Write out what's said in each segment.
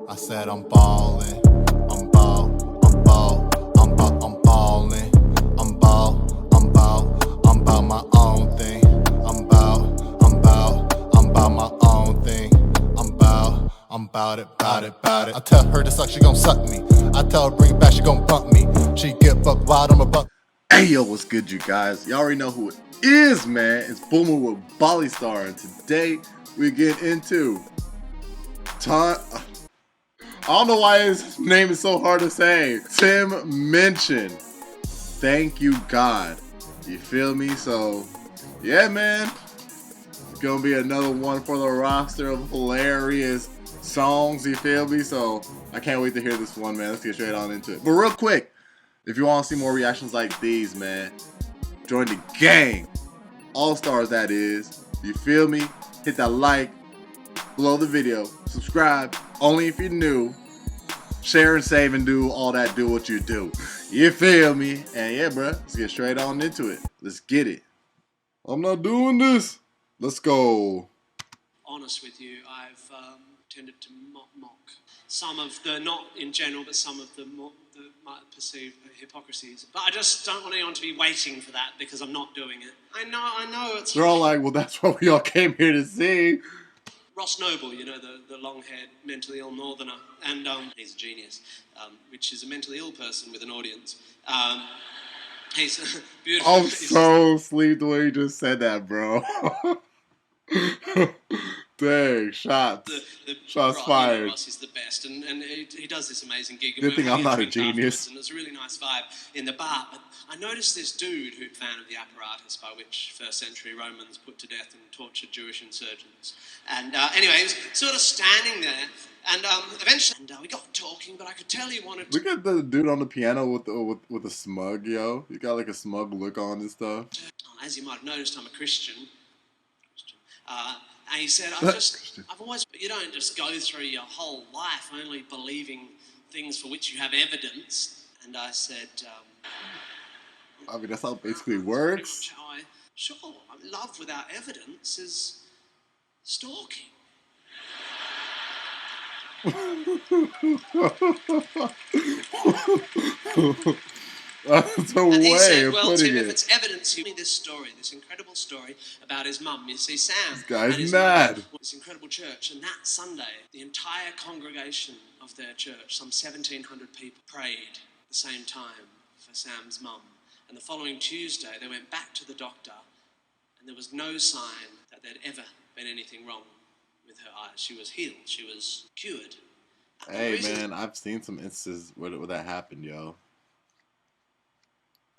I said I'm ballin', I'm ball, I'm ball, I'm ballin', I'm ball, I'm ball, I'm about my own thing. I'm about my own thing. I'm about it. I tell her to suck, she gon' suck me. I tell her bring it back, she gon' bump me. She get buck wild, I'm a buck. Hey yo, what's good, you guys? Y'all already know who it is, man. It's Boomer with Ballystarr, and today we get into I don't know why his name is so hard to say. Tim Minchin. Thank you, God. You feel me? So, yeah, man. It's gonna be another one for the roster of hilarious songs. You feel me? So, I can't wait to hear this one, man. Let's get straight on into it. But real quick, if you want to see more reactions like these, man, join the gang. All stars, that is. You feel me? Hit that like below the video. Subscribe only if you're new. Share and save and do all that. Do what you do. You feel me? And yeah, bro, let's get straight on into it. Let's get it. I'm not doing this. Let's go. Honest with you, I've tended to mock some of the, not in general, but some of the might perceive hypocrisies. But I just don't want anyone to be waiting for that because I'm not doing it. I know it's... They're all like, well, that's what we all came here to see. Ross Noble, you know, the long-haired, mentally ill northerner, and he's a genius, which is a mentally ill person with an audience. He's beautiful. I'm so sleep the way you just said that, bro. Dang, shots. Shots Ross, fired. You know, Ross is the best, and he does this amazing gig. Good thing I'm not a genius. And it's a really nice vibe in the bar. But I noticed this dude who'd founded the apparatus by which first-century Romans put to death and tortured Jewish insurgents. And anyway, he was sort of standing there, and eventually, we got talking. But I could tell he wanted to. Look at the dude on the piano with the smug, yo. You got like a smug look on and stuff. As you might have noticed, I'm a Christian. And he said, I've always, you don't just go through your whole life only believing things for which you have evidence. And I said, I mean, that's how it basically works. Sure, love without evidence is stalking. That's a and he way said, of well, putting Tim, it. if it's evidence, you mean this story, this incredible story about his mum. You see, Sam. This guy's and his mad. Mum, this incredible church, and that Sunday, the entire congregation of their church, some 1,700 people, prayed at the same time for Sam's mum. And the following Tuesday, they went back to the doctor, and there was no sign that there'd ever been anything wrong with her eyes. She was healed. She was cured. Hey, man, I've seen some instances where that happened, yo.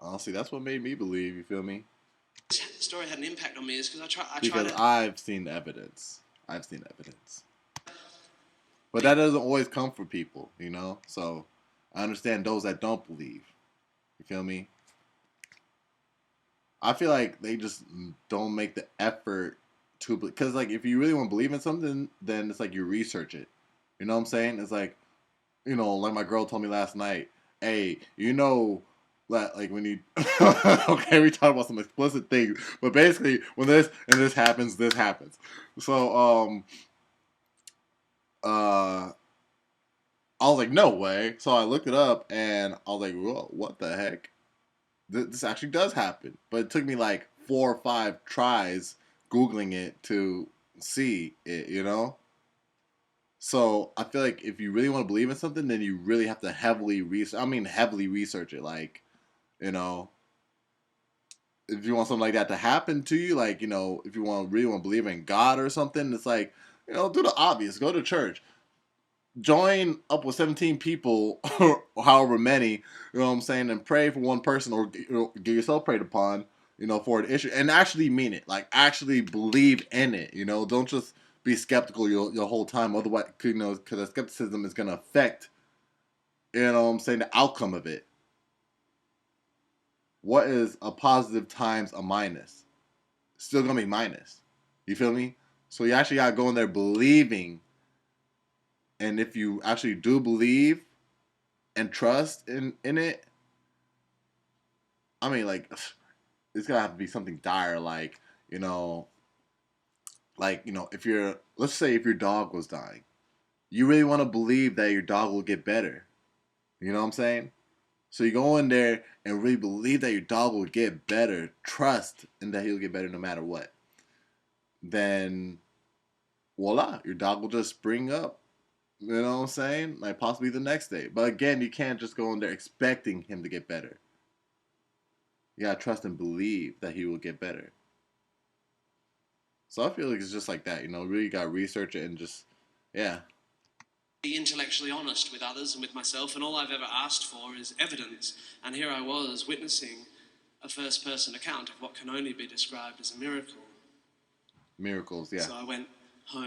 Honestly, that's what made me believe, you feel me? This story had an impact on me is because Because I've seen evidence. But that doesn't always come for people, you know? So, I understand those that don't believe. You feel me? I feel like they just don't make the effort to... Because, like, if you really want to believe in something, then it's like you research it. You know what I'm saying? It's like, you know, like my girl told me last night, hey, you know... Like when you okay, we talk about some explicit things, but basically when this happens, this happens. So I was like, no way. So I looked it up and I was like, whoa, what the heck? This actually does happen. But it took me like 4 or 5 tries Googling it to see it, you know? So I feel like if you really want to believe in something, then you really have to heavily research it. Like, you know, if you want something like that to happen to you, like, you know, if you really want to believe in God or something, it's like, you know, do the obvious. Go to church. Join up with 17 people, or however many, you know what I'm saying, and pray for one person or get yourself prayed upon, you know, for an issue. And actually mean it. Like, actually believe in it, you know. Don't just be skeptical your whole time. Otherwise, you know, because the skepticism is going to affect, you know what I'm saying, the outcome of it. What is a positive times a minus? Still gonna be minus. You feel me? So you actually gotta go in there believing. And if you actually do believe and trust in it, I mean, like, it's gonna have to be something dire, like, if let's say if your dog was dying, you really want to believe that your dog will get better. You know what I'm saying? So you go in there and really believe that your dog will get better, trust in that he'll get better no matter what. Then voila, your dog will just spring up. You know what I'm saying? Like possibly the next day. But again, you can't just go in there expecting him to get better. You gotta trust and believe that he will get better. So I feel like it's just like that, you know, really gotta research it and just, yeah. Be intellectually honest with others and with myself, and all I've ever asked for is evidence. And here I was witnessing a first-person account of what can only be described as a miracle. Miracles, yeah. So I went home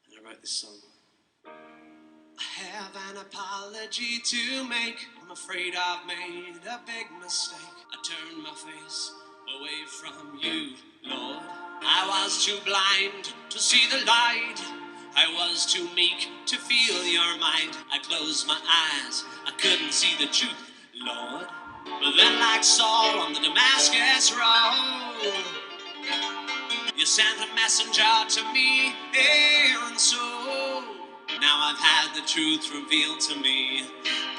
and I wrote this song. I have an apology to make. I'm afraid I've made a big mistake. I turned my face away from you, Lord. I was too blind to see the light. I was too meek to feel your might. I closed my eyes, I couldn't see the truth, Lord. But then like Saul on the Damascus road, you sent a messenger to me, and so now I've had the truth revealed to me.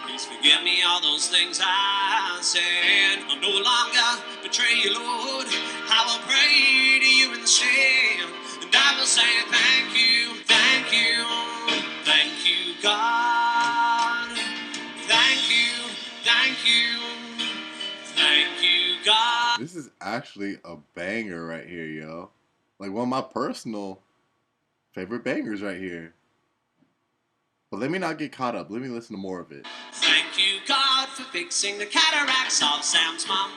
Please forgive me all those things I said. I'll no longer betray you, Lord. I will pray to you instead. And I will say thank you, thank you, thank you, God. Thank you, thank you, thank you, God. This is actually a banger right here, yo. Like one of my personal favorite bangers right here. But let me not get caught up. Let me listen to more of it. Thank you, God, for fixing the cataracts of Sam's mom.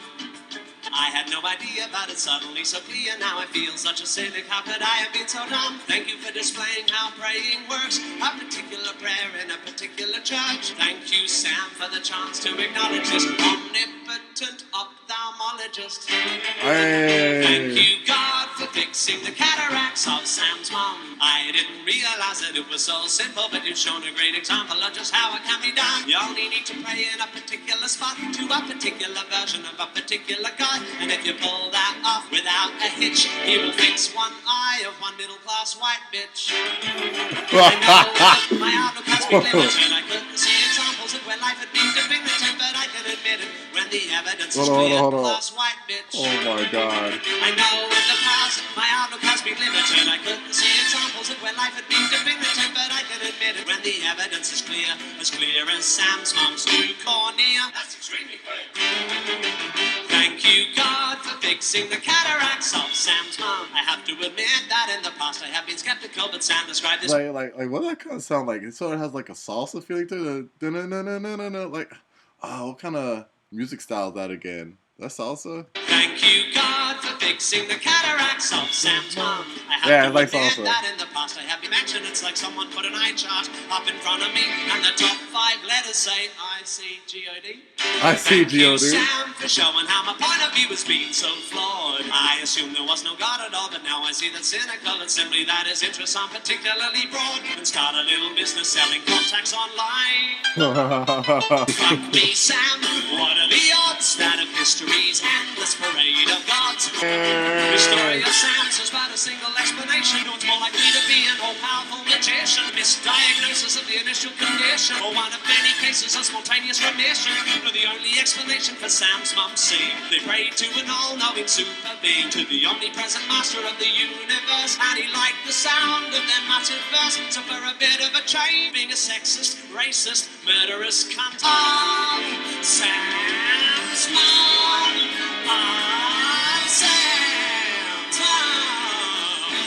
I had no idea about it, suddenly so clear. Now I feel such a cynic. How could I have been so dumb? Thank you for displaying how praying works. A particular prayer in a particular church. Thank you, Sam, for the chance to acknowledge this omnipotent ophthalmologist. Hey. Thank you, God, for fixing the cataracts of Sam's mom. I didn't realize that it was so simple, but you've shown a great example of just how it can be done. You only need to pray in a particular spot to a particular version of a particular God. And if you pull that off without a hitch, he will fix one eye of one middle-class white bitch. I know my outlook has been limited. I couldn't see examples of where life had been definitive, but I can admit it when the evidence is clear. Class white bitch. Oh my God. I know in the past my outlook has been limited. I couldn't see examples of where life had been definitive, but I can admit it when the evidence is clear as Sam's mom's new cornea. That's extremely clear. Thank you, God, for fixing the cataracts of Sam's mom. I have to admit that in the past I have been skeptical, but Sam described this. Like what does that kind of sound like? It sort of has like a salsa feeling to it. Like, oh, what kind of music style is that again? That salsa? Thank you, God, for fixing the cataracts of Sam's mom. I have to like admit salsa. that in the past I have been mentioned. It's like someone put an eye chart up in front of me, and the top 5 letters say I-C-G-O-D. I see Thank you, G.O.D. Sam, for showing how my point of view has been so flawed. I assumed there was no God at all, but now I see that cynical and simply that his interests aren't particularly broad. And start a little business selling contacts online. Fuck me, Sam. What are the odds that of history's endless parade of gods? The story of Sam's is but a single explanation. No one's more likely to be an all-powerful magician. Misdiagnosis of the initial condition, or one of many cases of spontaneous remission. No, the only explanation for Sam's mum's scene. They prayed to an all-knowing super being, to the omnipresent master of the universe, and he liked the sound of their muttered verse. So for a bit of a change, being a sexist, racist, murderous cunt of Sam's mum, of Sam's mum.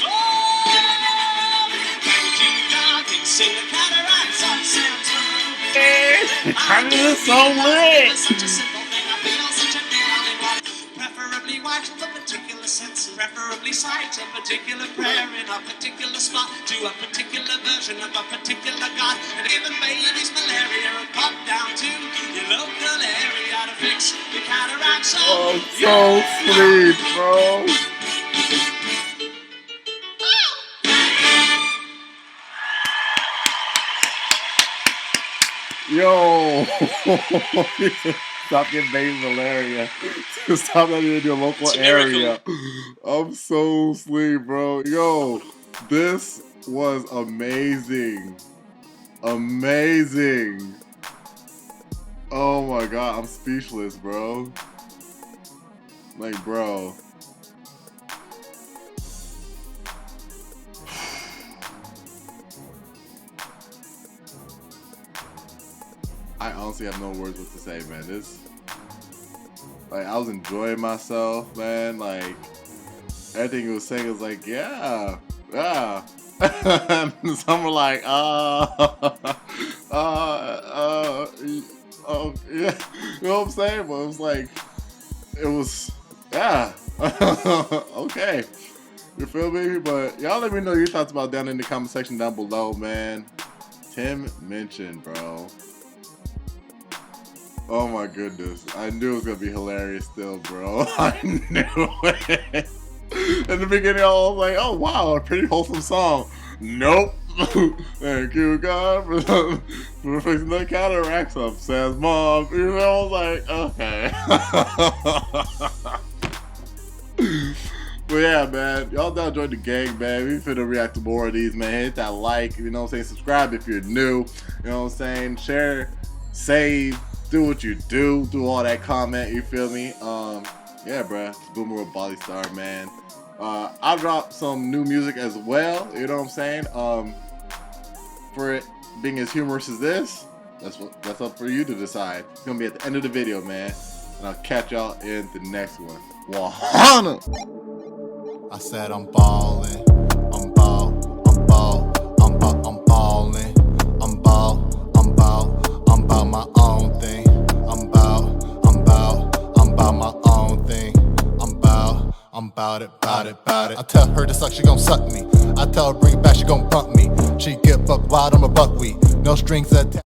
Oh, thank you, God, fixing the cataracts of Sam's mum. I'm just so lit. Such a simple thing, I feel such a darling one. Preferably white of a particular sense, preferably sight a particular prayer in a particular spot to a particular version of a particular God. And even babies malaria and pop down to your local area to fix the cataracts. Oh, so sweet, bro. Yo, stop getting baby malaria. Stop that in your local area. I'm so sleep, bro. Yo, this was amazing. Amazing. Oh my god, I'm speechless, bro. Like, bro. I honestly have no words what to say, man. Like, I was enjoying myself, man. Like, everything he was saying was like, yeah. And some were like, oh, yeah. You know what I'm saying? But it was like, yeah. Okay. You feel me? But y'all let me know your thoughts about down in the comment section down below, man. Tim Minchin, bro. Oh my goodness. I knew it was gonna be hilarious still, bro. I knew it. In the beginning, I was like, oh wow, a pretty wholesome song. Nope. Thank you, God, for fixing the cataracts of Sam's mom. You know, I was like, okay. But yeah, man, y'all down join the gang, man. We finna react to more of these, man. Hit that like, you know what I'm saying? Subscribe if you're new, you know what I'm saying? Share, save, do what you do all that comment, you feel me? Yeah, bruh, it's Boomer with Ballystarr, man. I'll drop some new music as well, you know what I'm saying? For it being as humorous as this, that's up for you to decide. It's gonna be at the end of the video, man. And I'll catch y'all in the next one. Wahana! I said I'm ballin', I'm ballin', I'm ballin', I'm ballin', I'm about my own thing. I'm about my own thing. I'm about it. I tell her to suck, she gon' suck me. I tell her bring it back, she gon' bump me. She get buck wild, I'm a buckwheat. No strings attached.